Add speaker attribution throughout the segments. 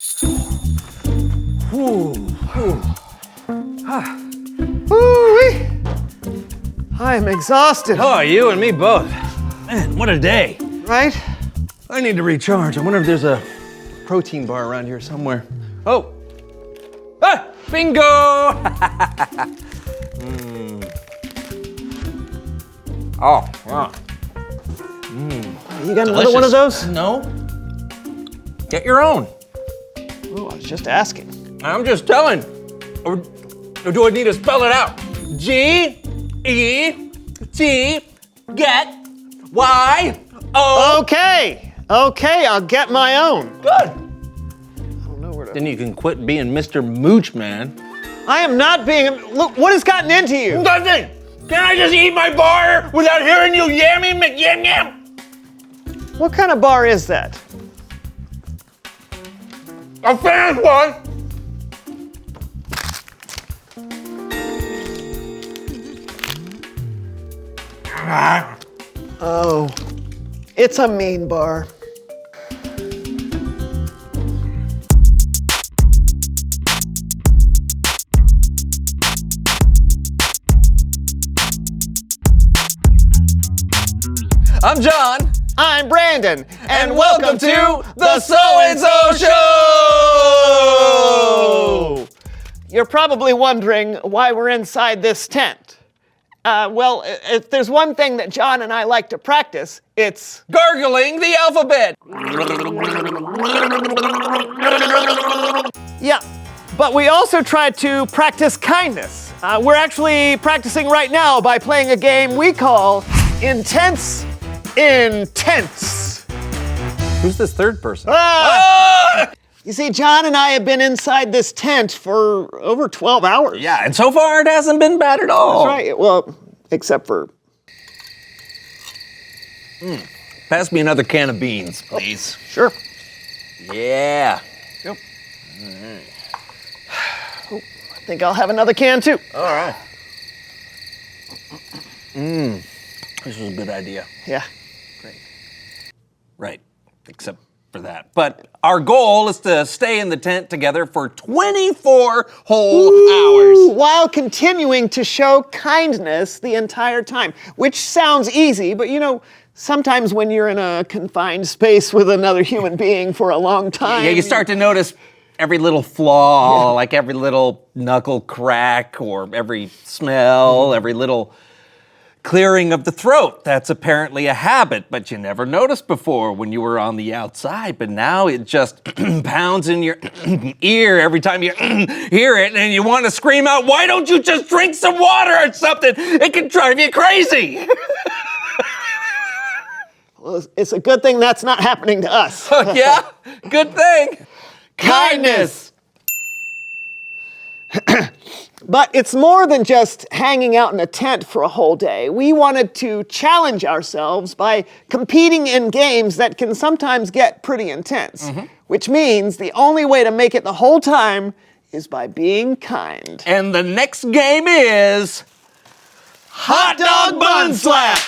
Speaker 1: I am exhausted.
Speaker 2: Oh, you and me both. Man, what a day.
Speaker 1: Right?
Speaker 2: I need to recharge. I wonder if there's a protein bar around here somewhere. Oh. Ah, bingo! Oh, wow.
Speaker 1: You got another one of those?
Speaker 2: No. Get your own.
Speaker 1: Oh, I was just asking.
Speaker 2: I'm just telling. Or do I need to spell it out? G-E-T, get, Y-O.
Speaker 1: Okay, I'll get my own.
Speaker 2: Good.
Speaker 1: I don't know where to...
Speaker 2: Then you can quit being Mr. Mooch Man.
Speaker 1: I am not being... Look, what has gotten into you?
Speaker 2: Nothing. Can I just eat my bar without hearing you yammy McYam Yam?
Speaker 1: What kind of bar is that?
Speaker 2: A fan's one.
Speaker 1: Oh, it's a mean bar.
Speaker 2: I'm John.
Speaker 1: I'm Brandon,
Speaker 2: And welcome to the So-and-So Show!
Speaker 1: You're probably wondering why we're inside this tent. Well, if there's one thing that John and I like to practice, it's...
Speaker 2: Gargling the alphabet.
Speaker 1: Yeah, but we also try to practice kindness. We're actually practicing right now by playing a game we call Intense Intense.
Speaker 2: Who's this third person?
Speaker 1: You see, John and I have been inside this tent for over 12 hours.
Speaker 2: Yeah, and so far it hasn't been bad at all.
Speaker 1: That's right. Well, except for...
Speaker 2: Pass me another can of beans, please.
Speaker 1: Sure.
Speaker 2: Yeah.
Speaker 1: Yep. I think I'll have another can too.
Speaker 2: All right. This was a good idea.
Speaker 1: Yeah.
Speaker 2: Right, except for that. But our goal is to stay in the tent together for 24 whole hours.
Speaker 1: While continuing to show kindness the entire time, which sounds easy, but you know, sometimes when you're in a confined space with another human being for a long time...
Speaker 2: Yeah, you start to notice every little flaw, like every little knuckle crack, or every smell, every little clearing of the throat. That's apparently a habit, but you never noticed before when you were on the outside. But now it just pounds in your ear every time you hear it, and you want to scream out, "Why don't you just drink some water or something? It can drive you crazy."
Speaker 1: Well, it's a good thing that's not happening to us.
Speaker 2: Yeah, good thing. Kindness.
Speaker 1: But it's more than just hanging out in a tent for a whole day. We wanted to challenge ourselves by competing in games that can sometimes get pretty intense, which means the only way to make it the whole time is by being kind.
Speaker 2: And the next game is Hot Dog Bun Slap.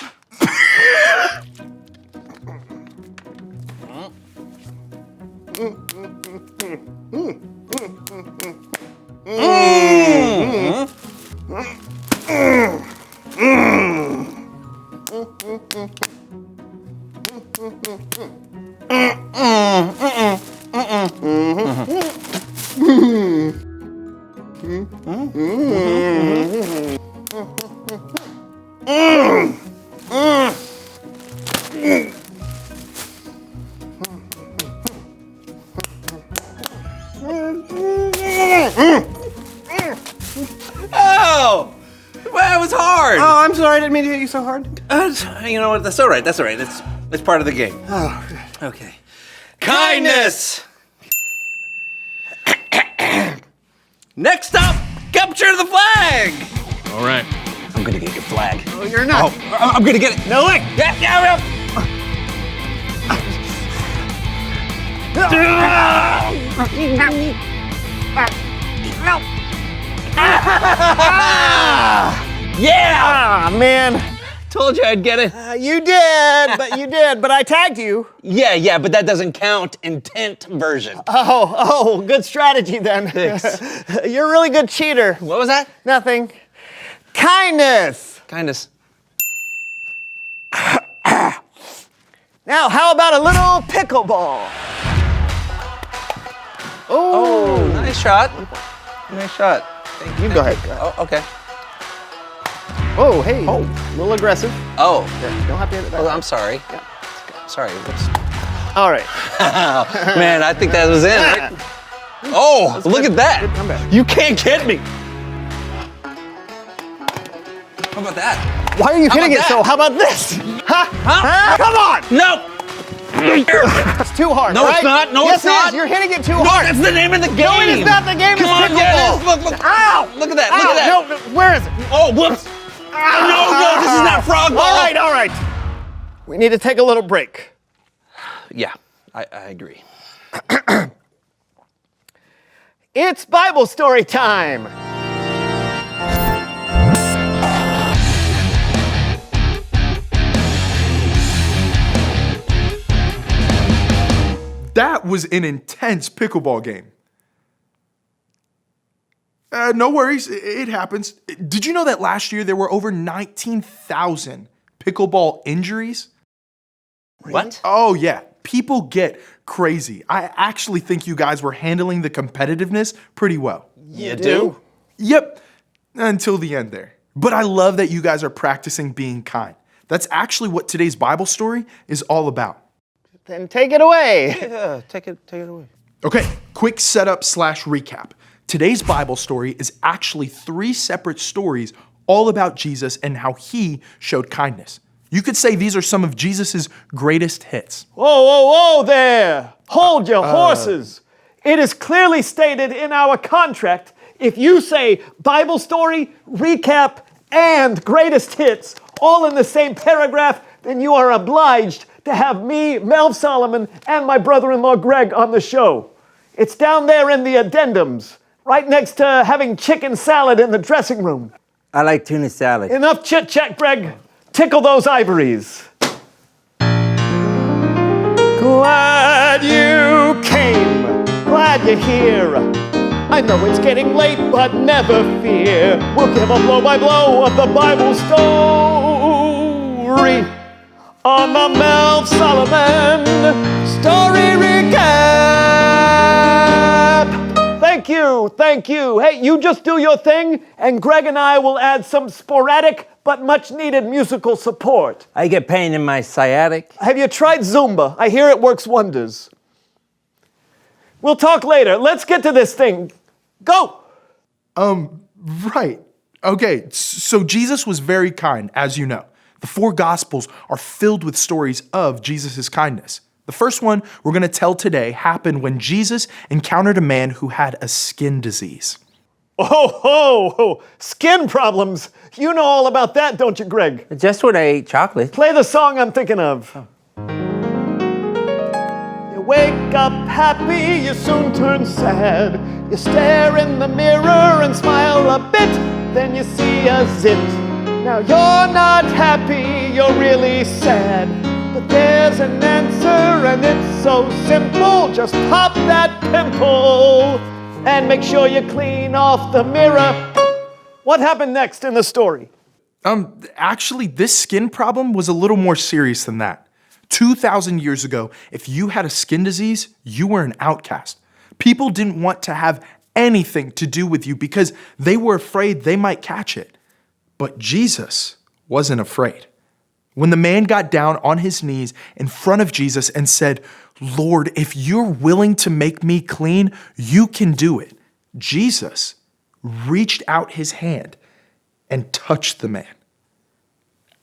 Speaker 2: Oh, well, it was hard.
Speaker 1: Oh, I'm sorry, I didn't mean to hit you so hard.
Speaker 2: You know what? That's all right. That's all right. It's part of the game.
Speaker 1: Oh,
Speaker 2: Okay. Kindness. Next up, capture the flag. All right. I'm gonna get your flag.
Speaker 1: oh, you're not.
Speaker 2: Oh, I'm gonna get it.
Speaker 1: No way.
Speaker 2: Yeah.
Speaker 1: Yeah! Ah, man.
Speaker 2: Told you I'd get it.
Speaker 1: You did, but I tagged you.
Speaker 2: Yeah, but that doesn't count intent version.
Speaker 1: Oh, good strategy then.
Speaker 2: Thanks.
Speaker 1: You're a really good cheater.
Speaker 2: What was that?
Speaker 1: Nothing. Kindness.
Speaker 2: Kindness.
Speaker 1: Now, how about a little pickleball?
Speaker 2: Oh, nice shot. Nice shot. Thank you.
Speaker 1: You go ahead.
Speaker 2: Oh, okay.
Speaker 1: Oh, hey. Oh, a little aggressive.
Speaker 2: Oh.
Speaker 1: Yeah, don't have to hit it that
Speaker 2: Oh,
Speaker 1: hard.
Speaker 2: I'm sorry.
Speaker 1: Yeah.
Speaker 2: Sorry. Whoops.
Speaker 1: All right.
Speaker 2: Man, I think that was in, right? Oh, look at that.
Speaker 1: Good comeback.
Speaker 2: You can't get me. How about that?
Speaker 1: Why are you hitting it
Speaker 2: about
Speaker 1: so?
Speaker 2: that?
Speaker 1: How about this? Huh? Come on!
Speaker 2: No.
Speaker 1: It's too hard.
Speaker 2: No,
Speaker 1: right?
Speaker 2: it's not. No,
Speaker 1: yes,
Speaker 2: it's not.
Speaker 1: It is. You're hitting it too
Speaker 2: No,
Speaker 1: hard.
Speaker 2: that's the name of the game.
Speaker 1: No, it is not. The game is
Speaker 2: Come on,
Speaker 1: pickleball.
Speaker 2: yeah, it is. Look.
Speaker 1: Ow!
Speaker 2: Look at that.
Speaker 1: Ow!
Speaker 2: Look at that.
Speaker 1: No, where is it?
Speaker 2: Oh, whoops. No, this is not frog ball.
Speaker 1: All right. We need to take a little break.
Speaker 2: Yeah, I agree.
Speaker 1: It's Bible story time.
Speaker 3: That was an intense pickleball game. No worries, it happens. Did you know that last year there were over 19,000 pickleball injuries?
Speaker 2: What?
Speaker 3: Oh yeah, people get crazy. I actually think you guys were handling the competitiveness pretty well.
Speaker 2: You do?
Speaker 3: Yep, until the end there. But I love that you guys are practicing being kind. That's actually what today's Bible story is all about.
Speaker 1: Then take it away.
Speaker 2: Yeah, take it away.
Speaker 3: Okay, quick setup / recap. Today's Bible story is actually 3 separate stories all about Jesus and how he showed kindness. You could say these are some of Jesus' greatest hits.
Speaker 1: Whoa there. Hold your horses. It is clearly stated in our contract, if you say Bible story, recap, and greatest hits all in the same paragraph, then you are obliged to have me, Melv Solomon, and my brother-in-law Greg on the show. It's down there in the addendums, right next to having chicken salad in the dressing room.
Speaker 4: I like tuna salad.
Speaker 1: Enough chit-chat, Greg. Tickle those ivories. Glad you came. Glad you're here. I know it's getting late, but never fear. We'll give a blow-by-blow of the Bible story on the Melv Solomon Story Recap. Thank you. Hey, you just do your thing, and Greg and I will add some sporadic but much-needed musical support.
Speaker 4: I get pain in my sciatic.
Speaker 1: Have you tried Zumba? I hear it works wonders. We'll talk later. Let's get to this thing. Go!
Speaker 3: Right. Okay, so Jesus was very kind, as you know. The 4 Gospels are filled with stories of Jesus' kindness. The first one we're going to tell today happened when Jesus encountered a man who had a skin disease.
Speaker 1: Oh, skin problems. You know all about that, don't you, Greg?
Speaker 4: Just when I ate chocolate.
Speaker 1: Play the song I'm thinking of. You wake up happy, you soon turn sad. You stare in the mirror and smile a bit, then you see a zit. Now you're not happy, you're really sad. But there's an answer and it's so simple. Just pop that pimple and make sure you clean off the mirror. What happened next in the story?
Speaker 3: Actually, this skin problem was a little more serious than that. 2,000 years ago, if you had a skin disease, you were an outcast. People didn't want to have anything to do with you because they were afraid they might catch it. But Jesus wasn't afraid. When the man got down on his knees in front of Jesus and said, "Lord, if you're willing to make me clean, you can do it," Jesus reached out his hand and touched the man.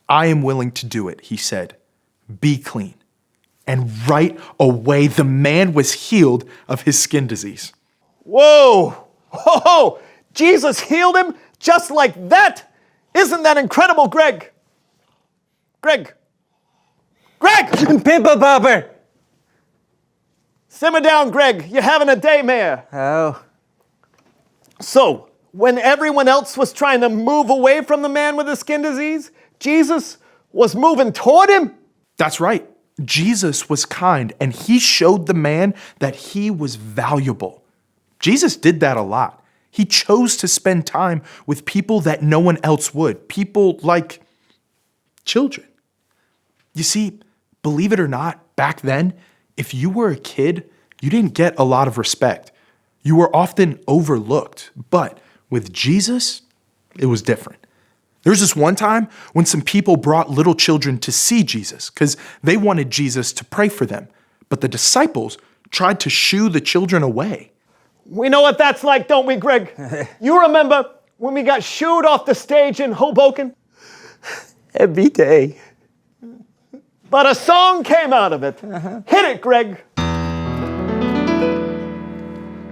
Speaker 3: "I am willing to do it," he said. "Be clean." And right away, the man was healed of his skin disease.
Speaker 1: Whoa! Jesus healed him just like that? Isn't that incredible, Greg? Greg!
Speaker 4: Pimple popper!
Speaker 1: Simmer down, Greg. You're having a daymare.
Speaker 4: Oh.
Speaker 1: So, when everyone else was trying to move away from the man with the skin disease, Jesus was moving toward him?
Speaker 3: That's right. Jesus was kind, and he showed the man that he was valuable. Jesus did that a lot. He chose to spend time with people that no one else would, people like children. You see, believe it or not, back then, if you were a kid, you didn't get a lot of respect. You were often overlooked. But with Jesus, it was different. There was this one time when some people brought little children to see Jesus because they wanted Jesus to pray for them. But the disciples tried to shoo the children away.
Speaker 1: We know what that's like, don't we, Greg? You remember when we got shooed off the stage in Hoboken?
Speaker 4: Every day.
Speaker 1: But a song came out of it. Hit it, Greg.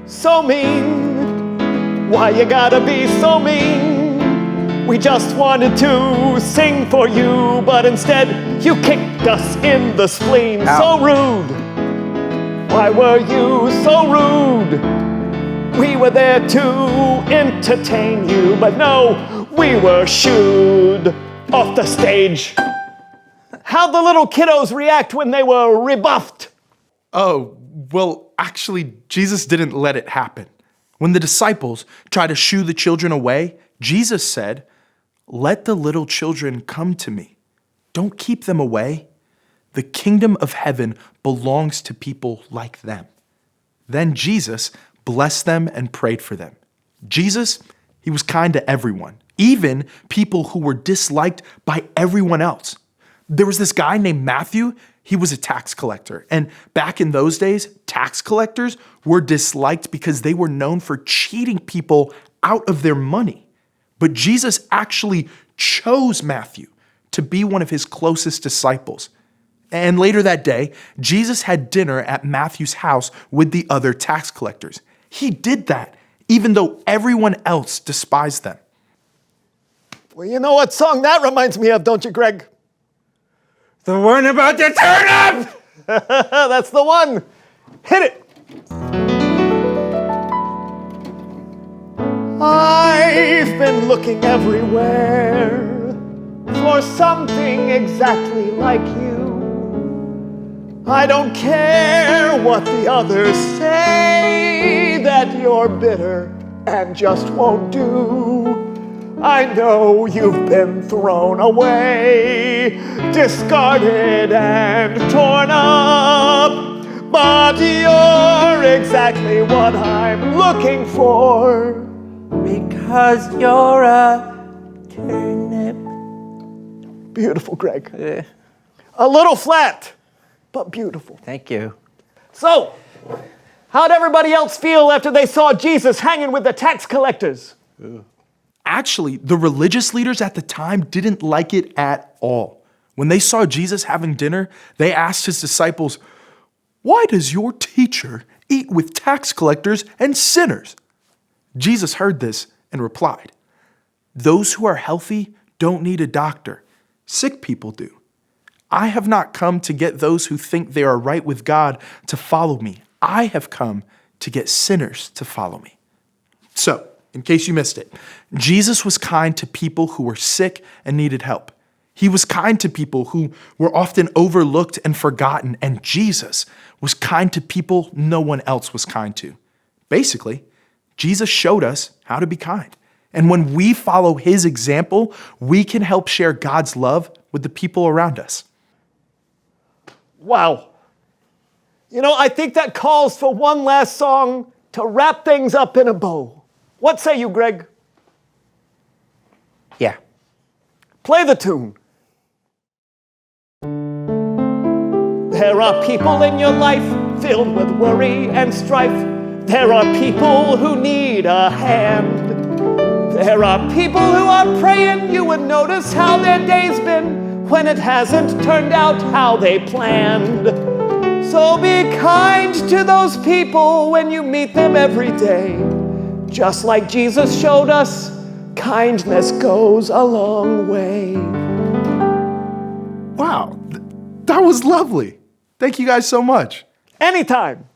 Speaker 1: So mean, why you gotta be so mean? We just wanted to sing for you, but instead you kicked us in the spleen.
Speaker 4: Ow.
Speaker 1: So rude. Why were you so rude? We were there to entertain you, but no, we were shooed off the stage. How'd the little kiddos react when they were rebuffed?
Speaker 3: Oh, well, actually, Jesus didn't let it happen. When the disciples tried to shoo the children away, Jesus said, "Let the little children come to me. Don't keep them away. The kingdom of heaven belongs to people like them." Then Jesus blessed them and prayed for them. Jesus, he was kind to everyone, even people who were disliked by everyone else. There was this guy named Matthew. He was a tax collector. And back in those days, tax collectors were disliked because they were known for cheating people out of their money. But Jesus actually chose Matthew to be one of his closest disciples. And later that day, Jesus had dinner at Matthew's house with the other tax collectors. He did that even though everyone else despised them.
Speaker 1: Well, you know what song that reminds me of, don't you, Greg?
Speaker 4: The one about the turnip!
Speaker 1: That's the one. Hit it. I've been looking everywhere for something exactly like you. I don't care what the others say, that you're bitter and just won't do. I know you've been thrown away, discarded and torn up, but you're exactly what I'm looking for.
Speaker 4: Because you're a turnip.
Speaker 1: Beautiful, Greg. A little flat, but beautiful.
Speaker 4: Thank you.
Speaker 1: So, how'd everybody else feel after they saw Jesus hanging with the tax collectors?
Speaker 3: Actually, the religious leaders at the time didn't like it at all. When they saw Jesus having dinner, they asked his disciples, "Why does your teacher eat with tax collectors and sinners?" Jesus heard this and replied, "Those who are healthy don't need a doctor. Sick people do. I have not come to get those who think they are right with God to follow me. I have come to get sinners to follow me." So, in case you missed it, Jesus was kind to people who were sick and needed help. He was kind to people who were often overlooked and forgotten, and Jesus was kind to people no one else was kind to. Basically, Jesus showed us how to be kind. And when we follow his example, we can help share God's love with the people around us.
Speaker 1: Wow. You know, I think that calls for one last song to wrap things up in a bow. What say you, Greg?
Speaker 4: Yeah.
Speaker 1: Play the tune. There are people in your life filled with worry and strife. There are people who need a hand. There are people who are praying you would notice how their day's been when it hasn't turned out how they planned. So be kind to those people when you meet them every day. Just like Jesus showed us, kindness goes a long way.
Speaker 3: Wow, that was lovely. Thank you guys so much.
Speaker 1: Anytime.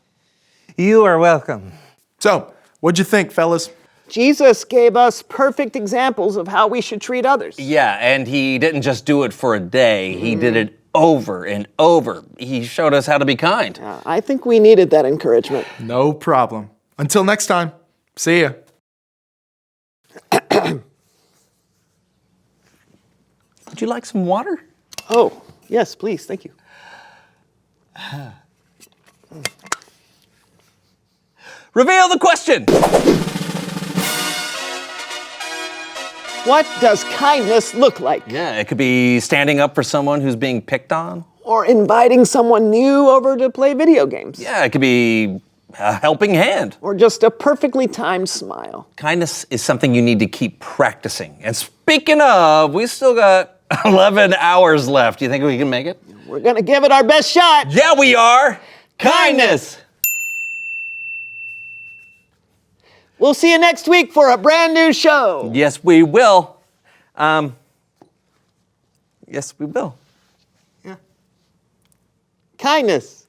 Speaker 4: You are welcome.
Speaker 3: So, what'd you think, fellas?
Speaker 1: Jesus gave us perfect examples of how we should treat others.
Speaker 2: Yeah, and he didn't just do it for a day. He did it over and over. He showed us how to be kind.
Speaker 1: I think we needed that encouragement.
Speaker 3: No problem. Until next time, see ya.
Speaker 2: Would you like some water?
Speaker 1: Oh, yes, please, thank you.
Speaker 2: Reveal the question.
Speaker 1: What does kindness look like?
Speaker 2: Yeah, it could be standing up for someone who's being picked on.
Speaker 1: Or inviting someone new over to play video games.
Speaker 2: Yeah, it could be a helping hand.
Speaker 1: Or just a perfectly timed smile.
Speaker 2: Kindness is something you need to keep practicing. And speaking of, we still got 11 hours left. Do you think we can make it?
Speaker 1: We're gonna give it our best shot.
Speaker 2: Yeah, we are. Kindness.
Speaker 1: We'll see you next week for a brand new show.
Speaker 2: Yes, we will. Yes, we will.
Speaker 1: Kindness.